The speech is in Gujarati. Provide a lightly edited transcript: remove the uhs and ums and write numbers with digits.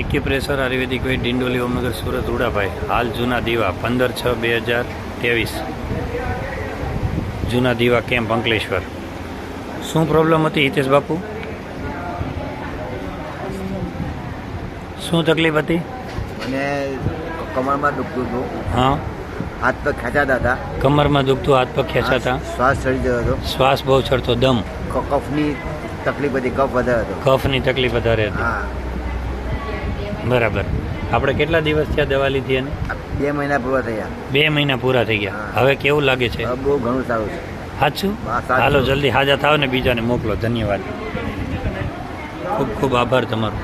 એક્યુપ્રેશર આયુર્વેદિક વૈદ ડિંડોલી ઓમનગર સુરત ઉડાભાઈ હાલ જૂના દીવા 15/6/2023 જૂના દીવા કેમ્પ અંકલેશ્વર। શું પ્રોબ્લેમ હતી હિતેશ બાપુ? શું તકલીફ હતી? મને કમરમાં દુખતું હતું, હા, હાથ પગ ખેંચાતા હતા, કમરમાં દુખતું, હાથ પગ ખેંચાતા, શ્વાસ ચડી જતો હતો, શ્વાસ બહુ ચડતો, દમ, કફની તકલીફ હતી, કફ વધારે હતો, કફની તકલીફ વધારે હતી। હા। બરાબર। આપણે કેટલા દિવસ થયા દવા લીધી અને 2 મહિના પૂરા થયા। 2 મહિના પૂરા થઈ ગયા। હવે કેવું લાગે છે? હવે બહુ ઘણું સારું છે। સાચું? હા, સાચું। હાલો જલ્દી હાજર થાવ ને બીજાને મોકલો। ધન્યવાદ, ખૂબ ખૂબ આભાર તમારો।